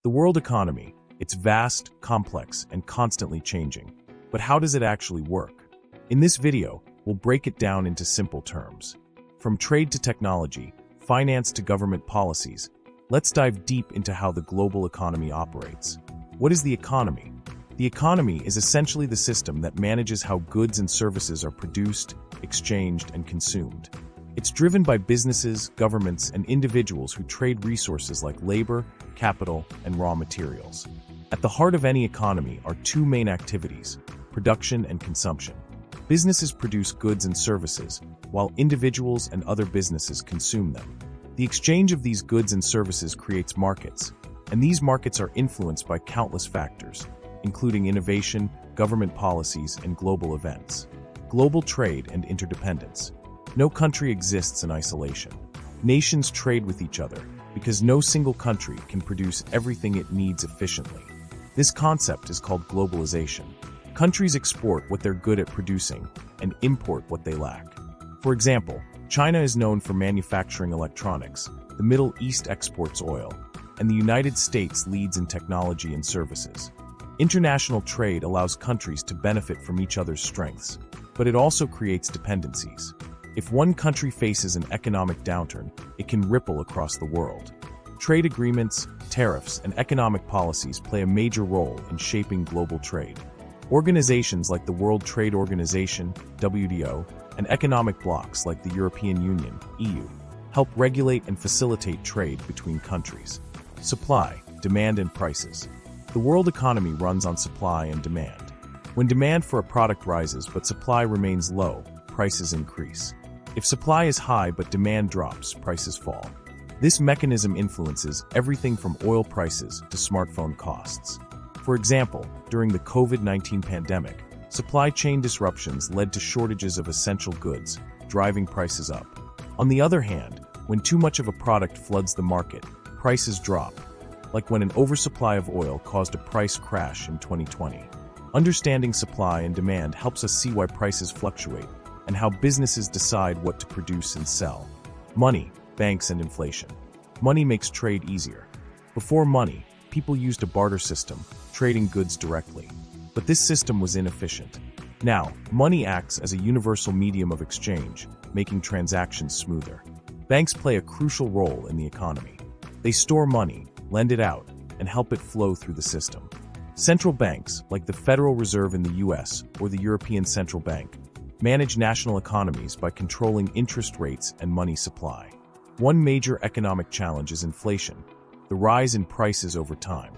The world economy, it's vast, complex, and constantly changing. But how does it actually work? In this video, we'll break it down into simple terms. From trade to technology, finance to government policies, let's dive deep into how the global economy operates. What is the economy? The economy is essentially the system that manages how goods and services are produced, exchanged, and consumed. It's driven by businesses, governments, and individuals who trade resources like labor, capital, and raw materials. At the heart of any economy are two main activities: production and consumption. Businesses produce goods and services, while individuals and other businesses consume them. The exchange of these goods and services creates markets, and these markets are influenced by countless factors, including innovation, government policies, and global events. Global trade and interdependence. No country exists in isolation. Nations trade with each other because no single country can produce everything it needs efficiently. This concept is called globalization. Countries export what they're good at producing and import what they lack. For example, China is known for manufacturing electronics, the Middle East exports oil, and the United States leads in technology and services. International trade allows countries to benefit from each other's strengths, but it also creates dependencies. If one country faces an economic downturn, it can ripple across the world. Trade agreements, tariffs, and economic policies play a major role in shaping global trade. Organizations like the World Trade Organization, WTO, and economic blocs like the European Union, EU, help regulate and facilitate trade between countries. Supply, demand, and prices. The world economy runs on supply and demand. When demand for a product rises but supply remains low, prices increase. If supply is high but demand drops, prices fall. This mechanism influences everything from oil prices to smartphone costs. For example, during the COVID-19 pandemic, supply chain disruptions led to shortages of essential goods, driving prices up. On the other hand, when too much of a product floods the market, prices drop, like when an oversupply of oil caused a price crash in 2020. Understanding supply and demand helps us see why prices fluctuate and how businesses decide what to produce and sell. Money, banks, and inflation. Money makes trade easier. Before money, people used a barter system, trading goods directly. But this system was inefficient. Now, money acts as a universal medium of exchange, making transactions smoother. Banks play a crucial role in the economy. They store money, lend it out, and help it flow through the system. Central banks, like the Federal Reserve in the US or the European Central Bank, manage national economies by controlling interest rates and money supply. One major economic challenge is inflation, the rise in prices over time.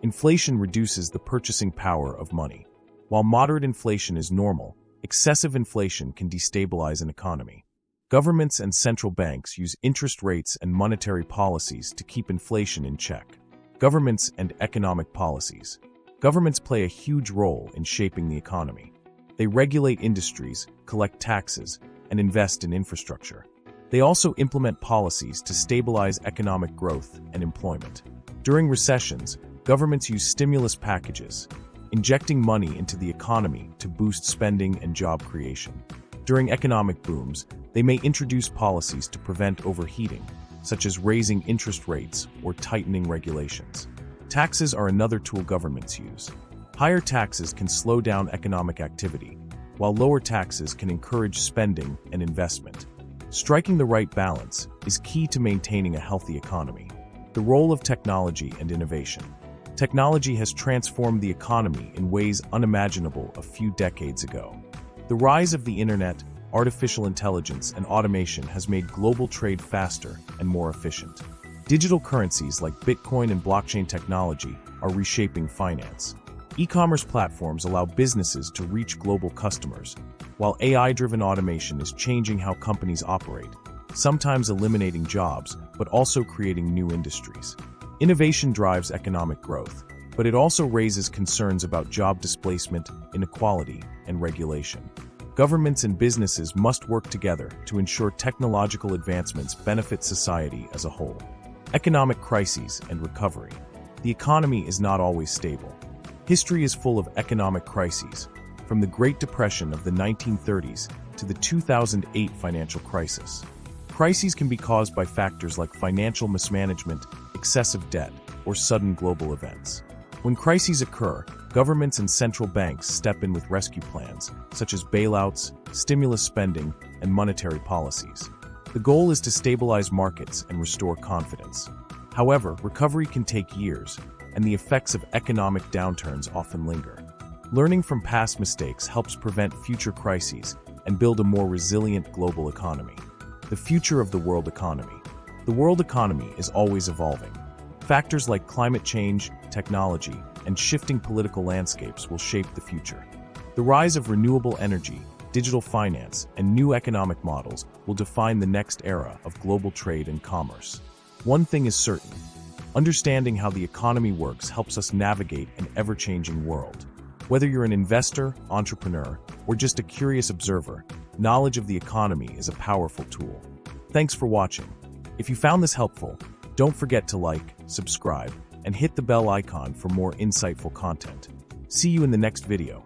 Inflation reduces the purchasing power of money. While moderate inflation is normal, excessive inflation can destabilize an economy. Governments and central banks use interest rates and monetary policies to keep inflation in check. Governments and economic policies. Governments play a huge role in shaping the economy. They regulate industries, collect taxes, and invest in infrastructure. They also implement policies to stabilize economic growth and employment. During recessions, governments use stimulus packages, injecting money into the economy to boost spending and job creation. During economic booms, they may introduce policies to prevent overheating, such as raising interest rates or tightening regulations. Taxes are another tool governments use. Higher taxes can slow down economic activity, while lower taxes can encourage spending and investment. Striking the right balance is key to maintaining a healthy economy. The role of technology and innovation. Technology has transformed the economy in ways unimaginable a few decades ago. The rise of the internet, artificial intelligence, and automation has made global trade faster and more efficient. Digital currencies like Bitcoin and blockchain technology are reshaping finance. E-commerce platforms allow businesses to reach global customers, while AI-driven automation is changing how companies operate, sometimes eliminating jobs, but also creating new industries. Innovation drives economic growth, but it also raises concerns about job displacement, inequality, and regulation. Governments and businesses must work together to ensure technological advancements benefit society as a whole. Economic crises and recovery. The economy is not always stable. History is full of economic crises, from the Great Depression of the 1930s to the 2008 financial crisis. Crises can be caused by factors like financial mismanagement, excessive debt, or sudden global events. When crises occur, governments and central banks step in with rescue plans, such as bailouts, stimulus spending, and monetary policies. The goal is to stabilize markets and restore confidence. However, recovery can take years, and the effects of economic downturns often linger. Learning from past mistakes helps prevent future crises and build a more resilient global economy. The future of the world economy. The world economy is always evolving. Factors like climate change, technology, and shifting political landscapes will shape the future. The rise of renewable energy, digital finance, and new economic models will define the next era of global trade and commerce. One thing is certain: understanding how the economy works helps us navigate an ever-changing world. Whether you're an investor, entrepreneur, or just a curious observer, knowledge of the economy is a powerful tool. Thanks for watching. If you found this helpful, don't forget to like, subscribe, and hit the bell icon for more insightful content. See you in the next video.